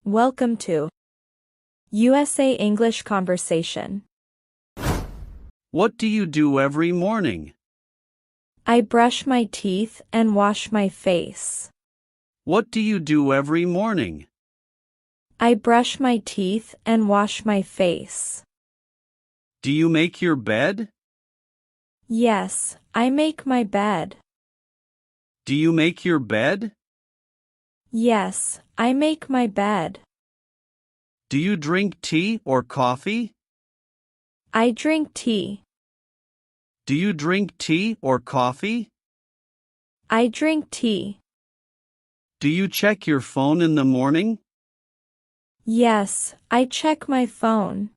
Welcome to USA English Conversation. What do you do every morning? I brush my teeth and wash my face. What do you do every morning? I brush my teeth and wash my face. Do you make your bed? Yes, I make my bed. Do you make your bed? Yes, I make my bed. Do you drink tea or coffee? I drink tea. Do you drink tea or coffee? I drink tea. Do you check your phone in the morning? Yes, I check my phone.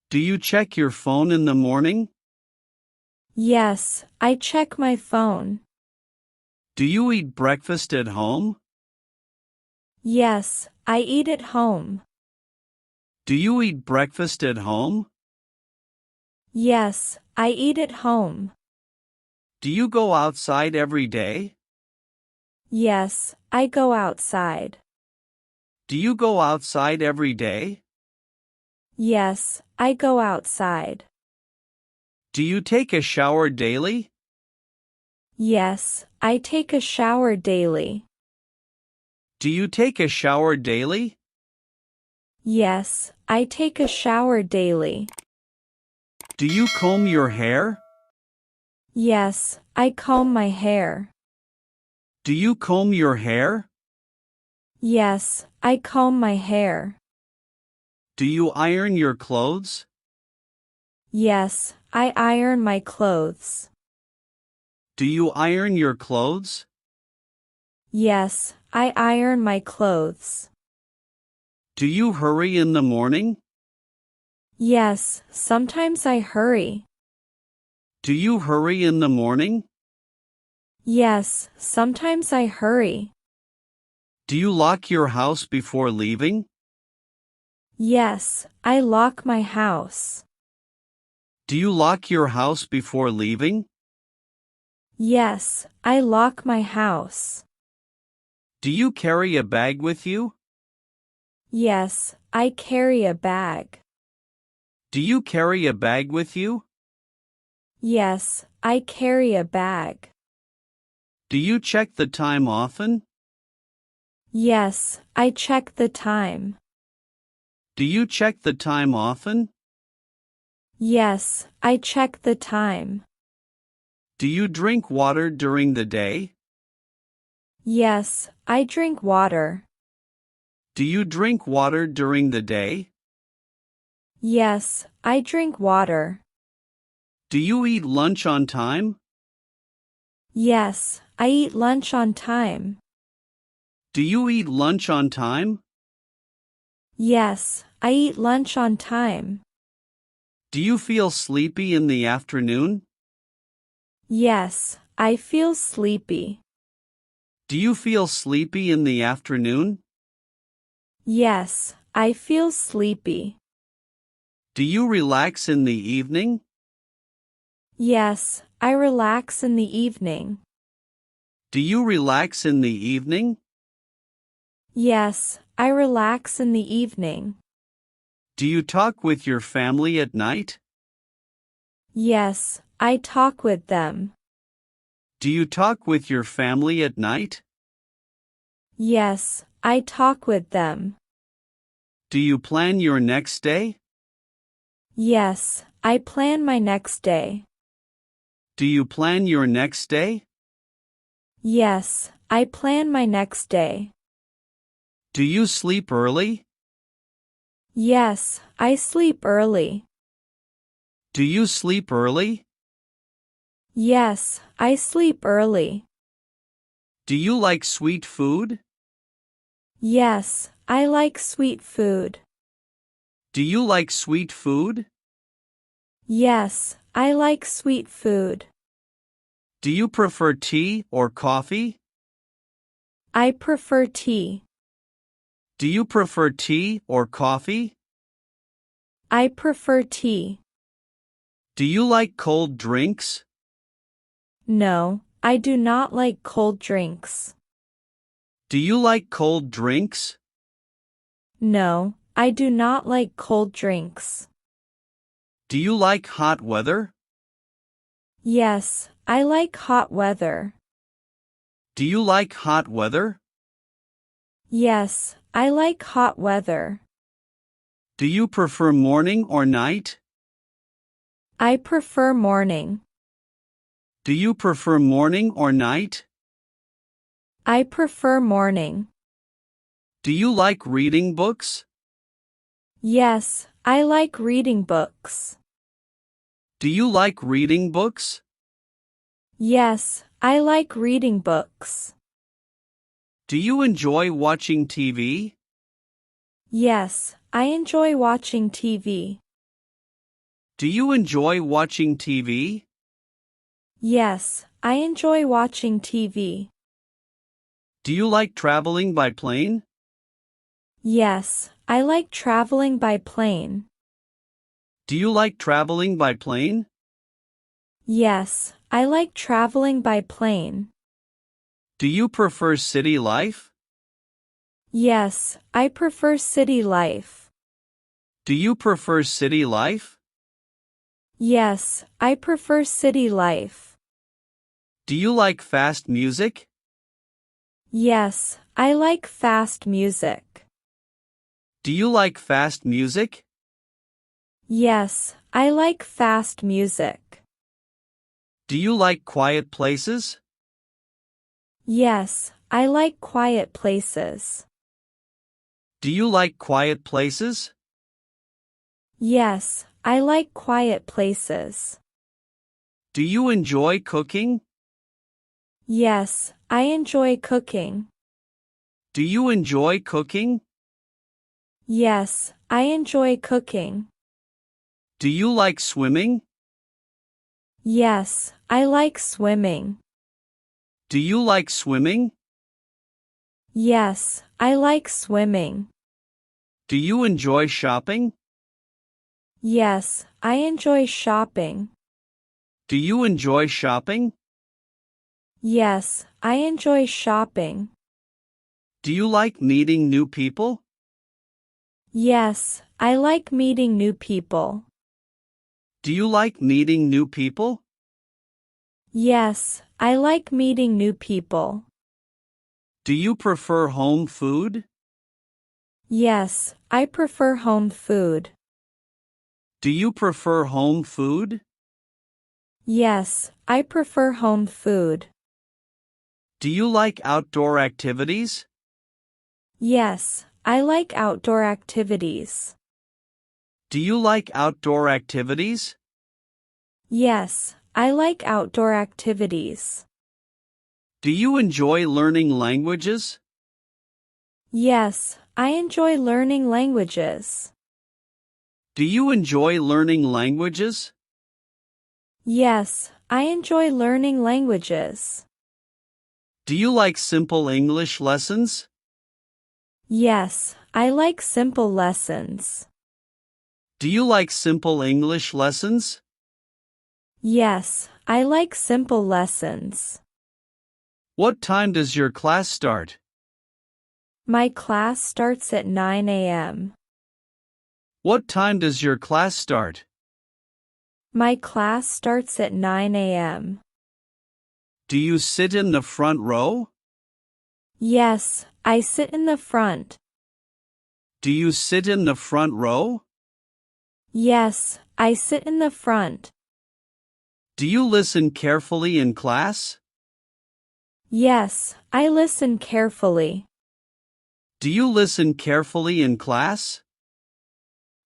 Do you check your phone in the morning? Yes, I check my phone. Do you eat breakfast at home? Yes, I eat at home. Do you eat breakfast at home? Yes, I eat at home. Do you go outside every day? Yes, I go outside. Do you go outside every day? Yes, I go outside. Do you take a shower daily? Yes, I take a shower daily. Do you take a shower daily? Yes, I take a shower daily. Do you comb your hair? Yes, I comb my hair. Do you comb your hair? Yes, I comb my hair. Do you iron your clothes? Yes, I iron my clothes. Do you iron your clothes? Yes, I iron my clothes. Do you hurry in the morning? Yes, sometimes I hurry. Do you hurry in the morning? Yes, sometimes I hurry. Do you lock your house before leaving? Yes, I lock my house. Do you lock your house before leaving? Yes, I lock my house. Do you carry a bag with you? Yes, I carry a bag. Do you carry a bag with you? Yes, I carry a bag. Do you check the time often? Yes, I check the time. Do you check the time often? Yes, I check the time. Do you drink water during the day? Yes, I drink water. Do you drink water during the day? Yes, I drink water. Do you eat lunch on time? Yes, I eat lunch on time. Do you eat lunch on time? Yes, I eat lunch on time. Do you feel sleepy in the afternoon? Yes, I feel sleepy. Do you feel sleepy in the afternoon? Yes, I feel sleepy. Do you relax in the evening? Yes, I relax in the evening. Do you relax in the evening? Yes, I relax in the evening. Do you talk with your family at night? Yes, I talk with them. Do you talk with your family at night? Yes, I talk with them. Do you plan your next day? Yes, I plan my next day. Do you plan your next day? Yes, I plan my next day. Do you sleep early? Yes, I sleep early. Do you sleep early? Yes, I sleep early. Do you like sweet food? Yes, I like sweet food. Do you like sweet food? Yes, I like sweet food. Do you prefer tea or coffee? I prefer tea. Do you prefer tea or coffee? I prefer tea. Do you like cold drinks? No, I do not like cold drinks. Do you like cold drinks? No, I do not like cold drinks. Do you like hot weather? Yes, I like hot weather. Do you like hot weather? Yes, I like hot weather. Do you prefer morning or night? I prefer morning. Do you prefer morning or night? I prefer morning. Do you like reading books? Yes, I like reading books. Do you like reading books? Yes, I like reading books. Do you enjoy watching TV? Yes, I enjoy watching TV. Do you enjoy watching TV? Yes, I enjoy watching TV. Do you like traveling by plane? Yes, I like traveling by plane. Do you like traveling by plane? Yes, I like traveling by plane. Do you prefer city life? Yes, I prefer city life. Do you prefer city life? Yes, I prefer city life. Do you like fast music? Yes, I like fast music. Do you like fast music? Yes, I like fast music. Do you like quiet places? Yes, I like quiet places. Do you like quiet places? Yes, I like quiet places. Do you enjoy cooking? Yes, I enjoy cooking. Do you enjoy cooking? Yes, I enjoy cooking. Do you like swimming? Yes, I like swimming. Do you like swimming? Yes, I like swimming. Do you enjoy shopping? Yes, I enjoy shopping. Do you enjoy shopping? Yes, I enjoy shopping. Do you like meeting new people? Yes, I like meeting new people. Do you like meeting new people? Yes, I like meeting new people. Do you prefer home food? Yes, I prefer home food. Do you prefer home food? Yes, I prefer home food. Do you like outdoor activities? Yes, I like outdoor activities. Do you like outdoor activities? Yes, I like outdoor activities. Do you enjoy learning languages? Yes, I enjoy learning languages. Do you enjoy learning languages? Yes, I enjoy learning languages. Do you like simple English lessons? Yes, I like simple lessons. Do you like simple English lessons? Yes, I like simple lessons. What time does your class start? My class starts at 9 a.m. What time does your class start? My class starts at 9 a.m. Do you sit in the front row? Yes, I sit in the front. Do you sit in the front row? Yes, I sit in the front. Do you listen carefully in class? Yes, I listen carefully. Do you listen carefully in class?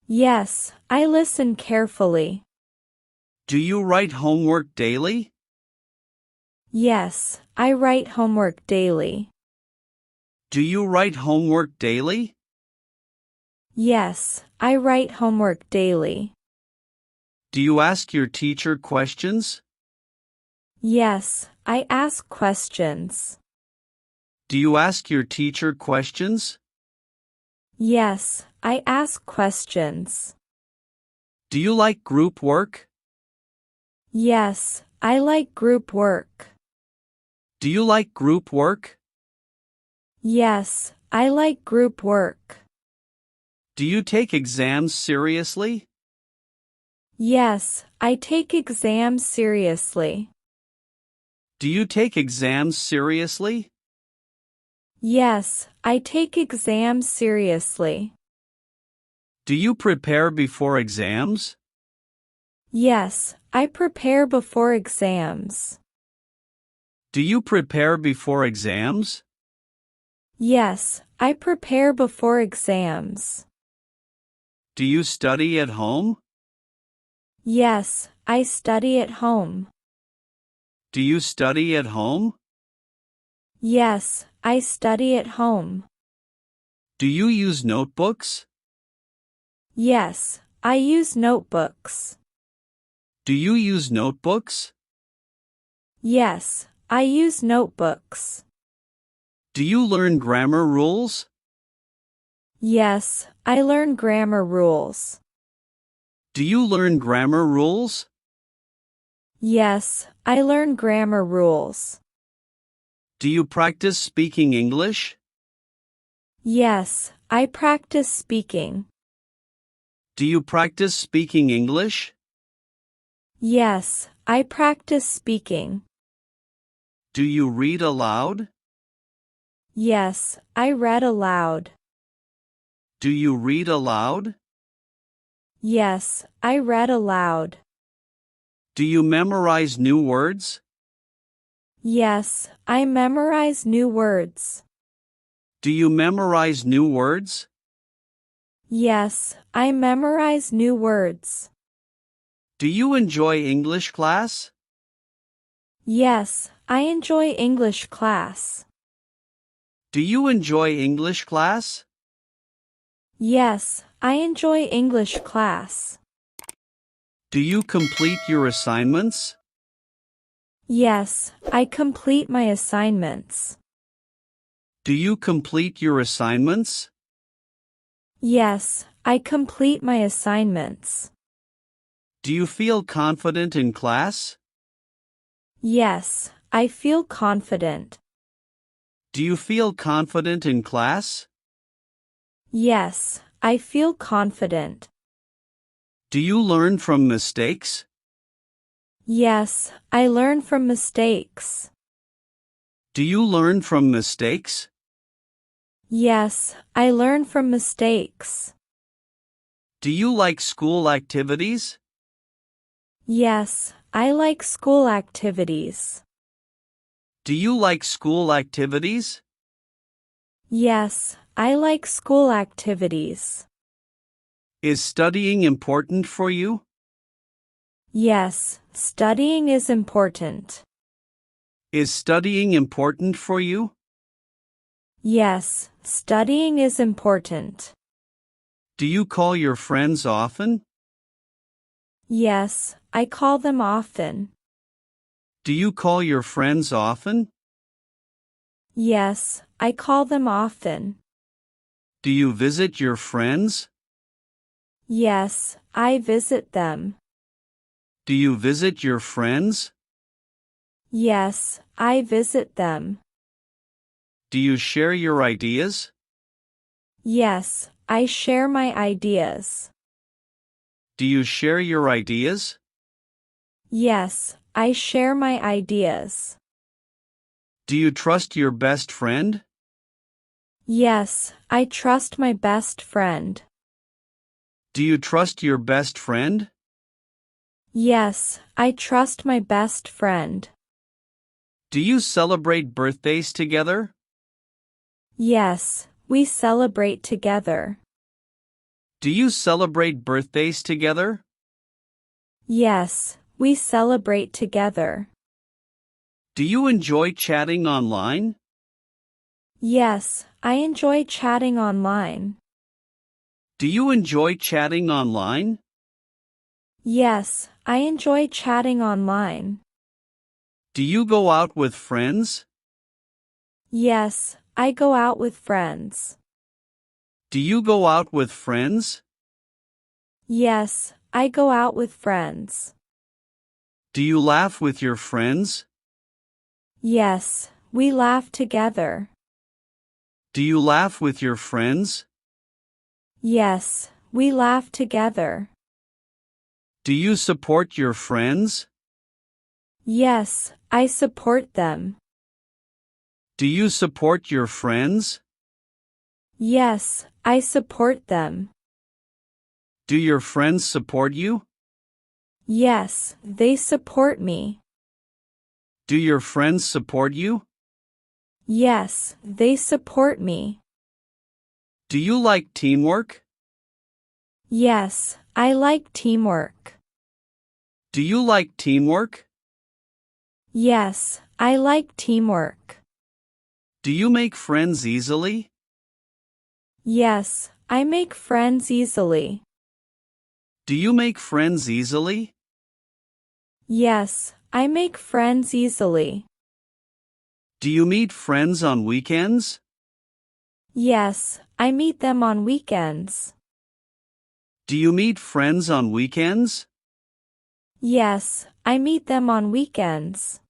Yes, I listen carefully. Do you write homework daily? Yes, I write homework daily. Do you write homework daily? Yes, I write homework daily. Do you ask your teacher questions? Yes, I ask questions. Do you ask your teacher questions? Yes, I ask questions. Do you like group work? Yes, I like group work. Do you like group work? Yes, I like group work. Do you take exams seriously? Yes, I take exams seriously. Do you take exams seriously? Yes, I take exams seriously. Do you prepare before exams? Yes, I prepare before exams. Do you prepare before exams? Yes, I prepare before exams. Do you study at home? Yes, I study at home. Do you study at home? Yes, I study at home. Do you use notebooks? Yes, I use notebooks. Do you use notebooks? Yes, I use notebooks. Do you learn grammar rules? Yes, I learn grammar rules. Do you learn grammar rules? Yes, I learn grammar rules. Do you practice speaking English? Yes, I practice speaking. Do you practice speaking English? Yes, I practice speaking. Do you read aloud? Yes, I read aloud. Do you read aloud? Yes, I read aloud. Do you memorize new words? Yes, I memorize new words. Do you memorize new words? Yes, I memorize new words. Do you enjoy English class? Yes, I enjoy English class. Do you enjoy English class? Yes, I enjoy English class. Do you complete your assignments? Yes, I complete my assignments. Do you complete your assignments? Yes, I complete my assignments. Do you feel confident in class? Yes, I feel confident. Do you feel confident in class? Yes, I feel confident. Do you learn from mistakes? Yes, I learn from mistakes. Do you learn from mistakes? Yes, I learn from mistakes. Do you like school activities? Yes, I like school activities. Do you like school activities? Yes, I like school activities. Is studying important for you? Yes, studying is important. Is studying important for you? Yes, studying is important. Do you call your friends often? Yes, I call them often. Do you call your friends often? Yes, I call them often. Do you visit your friends? Yes, I visit them. Do you visit your friends? Yes, I visit them. Do you share your ideas? Yes, I share my ideas. Do you share your ideas? Yes, I share my ideas. Do you trust your best friend? Yes, I trust my best friend. Do you trust your best friend? Yes, I trust my best friend. Do you celebrate birthdays together? Yes, we celebrate together. Do you celebrate birthdays together? Yes, we celebrate together. Do you enjoy chatting online? Yes, I enjoy chatting online. Do you enjoy chatting online? Yes, I enjoy chatting online. Do you go out with friends? Yes, I go out with friends. Do you go out with friends? Yes, I go out with friends. Do you laugh with your friends? Yes, we laugh together. Do you laugh with your friends? Yes, we laugh together. Do you support your friends? Yes, I support them. Do you support your friends? Yes, I support them. Do your friends support you? Yes, they support me. Do your friends support you? Yes, they support me. Do you like teamwork? Yes, I like teamwork. Do you like teamwork? Yes, I like teamwork. Do you make friends easily? Yes, I make friends easily. Do you make friends easily? Yes, I make friends easily. Do you meet friends on weekends? Yes, I meet them on weekends. Do you meet friends on weekends? Yes, I meet them on weekends.